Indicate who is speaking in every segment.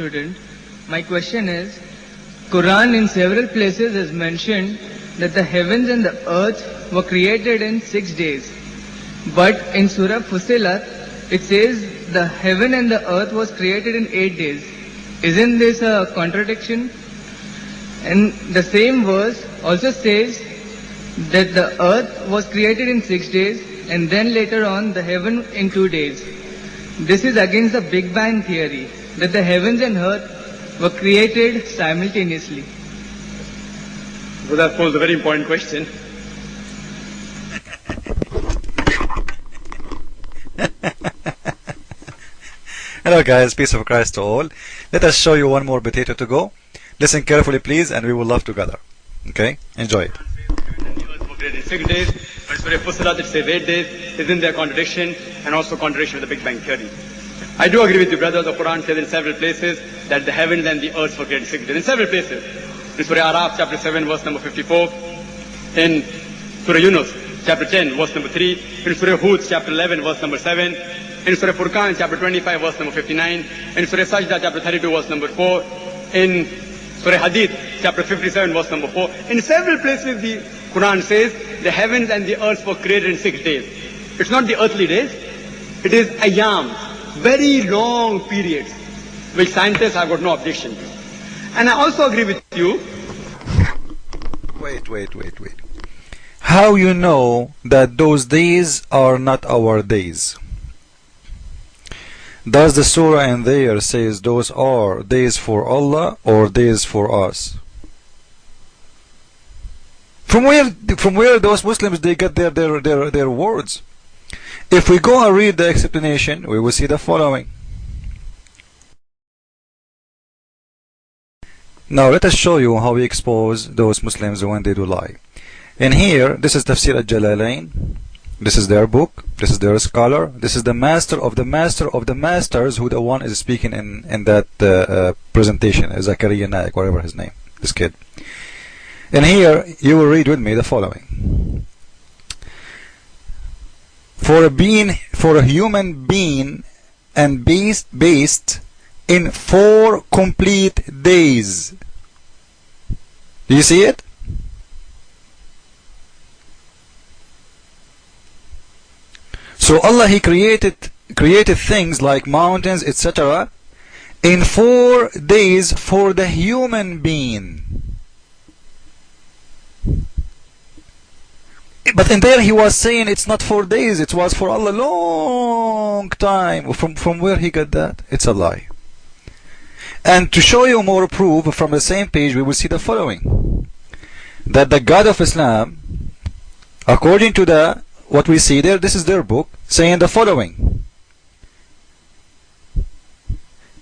Speaker 1: student. My question is, Quran in several places has mentioned that the heavens and the earth were created in 6 days. But in Surah Fussilat, it says the heaven and the earth was created in 8 days. Isn't this a contradiction? And the same verse also says that the earth was created in 6 days and then later on the heaven in 2 days. This is against the Big Bang theory, that the heavens and earth were created simultaneously.
Speaker 2: So that posed a very important question.
Speaker 3: Hello guys, peace of Christ to all. Let us show you one more potato to go. Listen carefully please, and we will laugh together. Okay? Enjoy it.
Speaker 2: In 6 days, but it's very Fussilat, it says 8 days. Isn't there a contradiction? And also contradiction with the Big Bang theory. I do agree with you, brother. The Quran says in several places that the heavens and the earth were created in 6 days. In several places. In Surah Araf, chapter 7, verse number 54. In Surah Yunus, chapter 10, verse number 3. In Surah Hud, chapter 11, verse number 7. In Surah Furqan, chapter 25, verse number 59. In Surah Sajda, chapter 32, verse number 4. In Surah Hadith, chapter 57, verse number 4. In several places, the Quran says the heavens and the earth were created in 6 days. It's not the earthly days. It is ayyam, very long periods, which scientists have got no objection to. And I also agree with you.
Speaker 3: Wait. How you know that those days are not our days? Does the surah in there says those are days for Allah or days for us? From where those Muslims they get their words? If we go and read the explanation, we will see the following. Now let us show you how we expose those Muslims when they do lie. And here, this is Tafsir al-Jalalain. This is their book. This is their scholar. This is the master of the master of the masters, who the one is speaking in that presentation, Zakaria Naik, whatever his name, this kid. And here you will read with me the following. For a human being and based in 4 complete days. Do you see it? So Allah, He created things like mountains, etc. in 4 days for the human being. But in there he was saying it's not 4 days, it was for Allah long time. From where he got that? It's a lie. And to show you more proof from the same page, we will see the following. That the God of Islam, according to what we see there, this is their book, saying the following.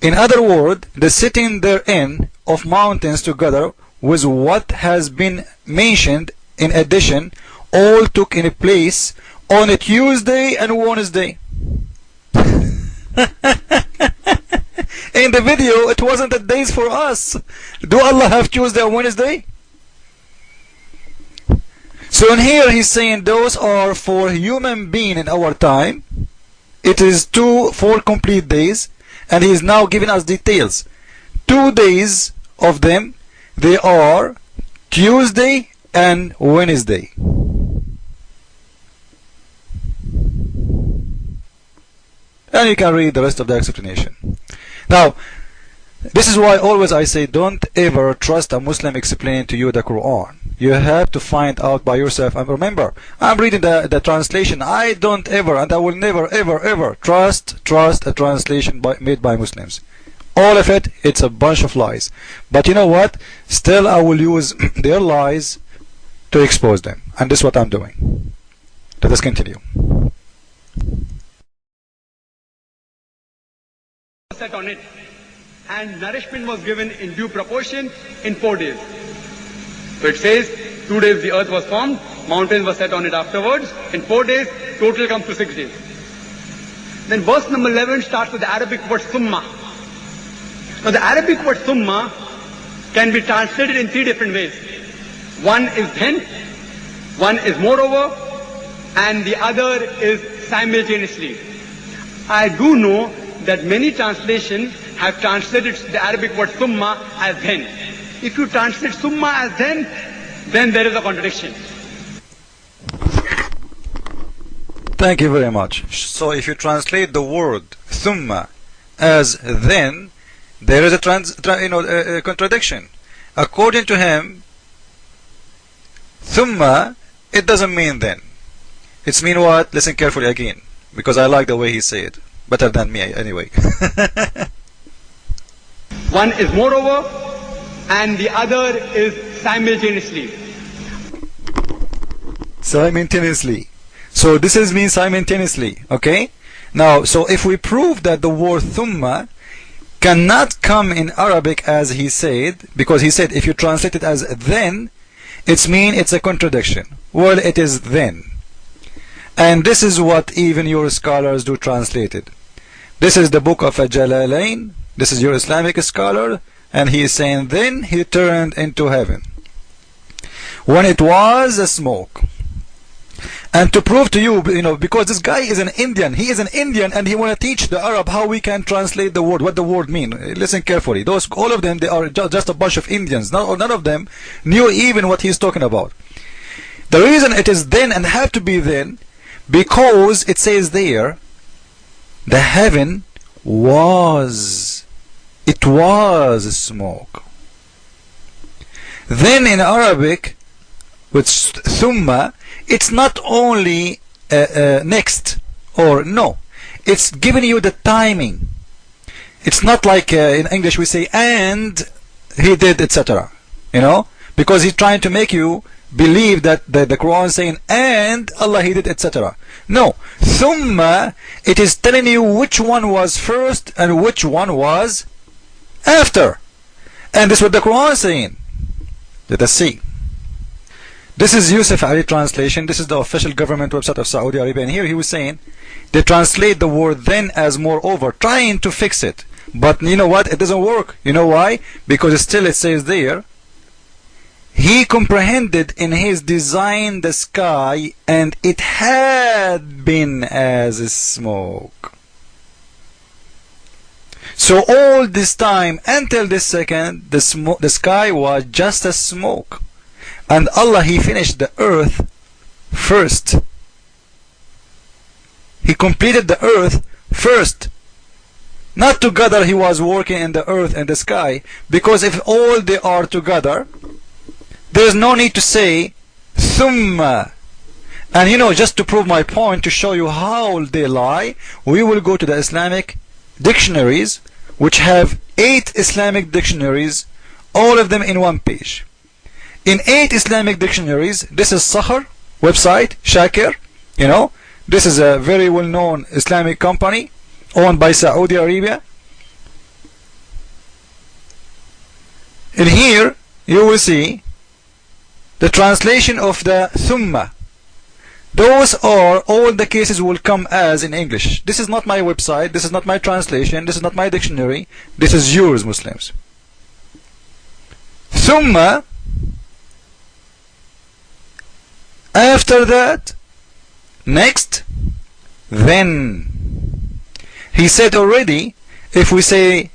Speaker 3: In other words, the sitting therein of mountains together with what has been mentioned in addition, all took in place on a Tuesday and Wednesday. In the video, it wasn't the days for us. Do Allah have Tuesday or Wednesday? So in here he's saying those are for human being in our time. It is 4 complete days, and he is now giving us details. 2 days of them, they are Tuesday and Wednesday. And you can read the rest of the explanation. Now, this is why always I say don't ever trust a Muslim explaining to you the Quran. You have to find out by yourself. And remember, I'm reading the translation. I don't ever, and I will never, ever trust a translation made by Muslims. All of it, it's a bunch of lies. But you know what? Still, I will use their lies to expose them. And this is what I'm doing. Let us continue.
Speaker 2: Set on it, and nourishment was given in due proportion in 4 days. So it says 2 days the earth was formed, mountains were set on it afterwards. In 4 days, total comes to 6 days. Then verse number 11 starts with the Arabic word summa. Now the Arabic word summa can be translated in 3 different ways. One is then, one is moreover, and the other is simultaneously. I do know that many translations have translated the Arabic word summa as then. If you translate summa as then there is a contradiction.
Speaker 3: Thank you very much. So if you translate the word thumma as then, there is a contradiction. According to him, thumma, it doesn't mean then. It's mean what? Listen carefully again, because I like the way he said it. Better than me anyway.
Speaker 2: One is moreover, and the other is simultaneously.
Speaker 3: Simultaneously. So this is mean simultaneously, okay? Now, so if we prove that the word thumma cannot come in Arabic as he said, because he said if you translate it as then, it's mean it's a contradiction. Well, it is then. And this is what even your scholars do translate it. This is the book of Jalalain. This is your Islamic scholar, and he is saying then he turned into heaven when it was a smoke. And to prove to you, because this guy is an Indian, he is an Indian, and he want to teach the Arab how we can translate the word, what the word mean. Listen carefully. All of them, they are just a bunch of Indians. None of them knew even what he's talking about. The reason it is then and have to be then, because it says there, the heaven was, it was smoke. Then in Arabic, with thumma, it's not only next or no, it's giving you the timing. It's not like in English we say and he did, etc. Because he's trying to make you believe that the Quran is saying and Allah he did, etc. No, thumma, it is telling you which one was first and which one was after. And this is what the Quran is saying. Let us see. This is Yusuf Ali translation. This is the official government website of Saudi Arabia. And here he was saying they translate the word then as moreover, trying to fix it. But you know what? It doesn't work. You know why? Because still it says there, he comprehended in his design the sky, and it had been as smoke. So all this time until this second, the sky was just a smoke. And Allah, he finished the earth first. He completed the earth first. Not together he was working in the earth and the sky, because if all they are together, there is no need to say thumma. And just to prove my point, to show you how they lie, we will go to the Islamic dictionaries, which have 8 Islamic dictionaries, all of them in one page. In 8 Islamic dictionaries, this is Sahar website, Shakir, this is a very well-known Islamic company owned by Saudi Arabia. In here, you will see the translation of the thumma. Those are all the cases will come as in English. This is not my website, this is not my translation, this is not my dictionary, this is yours, Muslims. Thumma, after that, next, then. He said already, if we say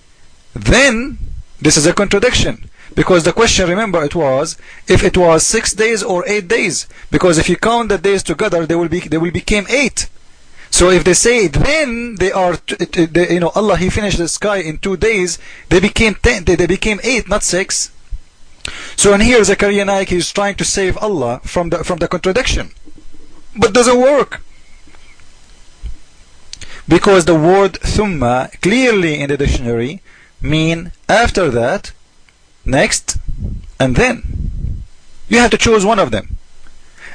Speaker 3: then, this is a contradiction. Because the question, remember, it was if it was 6 days or 8 days. Because if you count the days together, they will become 8. So if they say then they are, Allah he finished the sky in 2 days, they became 10. They became 8, not 6. So in here, Zakaria Naik is trying to save Allah from the contradiction, but doesn't work. Because the word thumma clearly in the dictionary mean after that, next, and then. You have to choose one of them.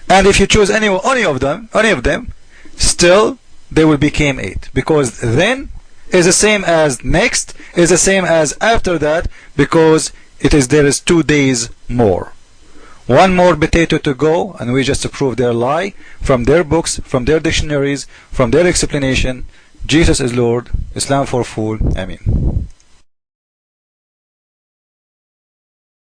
Speaker 3: And if you choose any of them, still they will become 8. Because then is the same as next, is the same as after that, because there is 2 days more. One more potato to go, and we just prove their lie from their books, from their dictionaries, from their explanation. Jesus is Lord, Islam for fool. Ameen.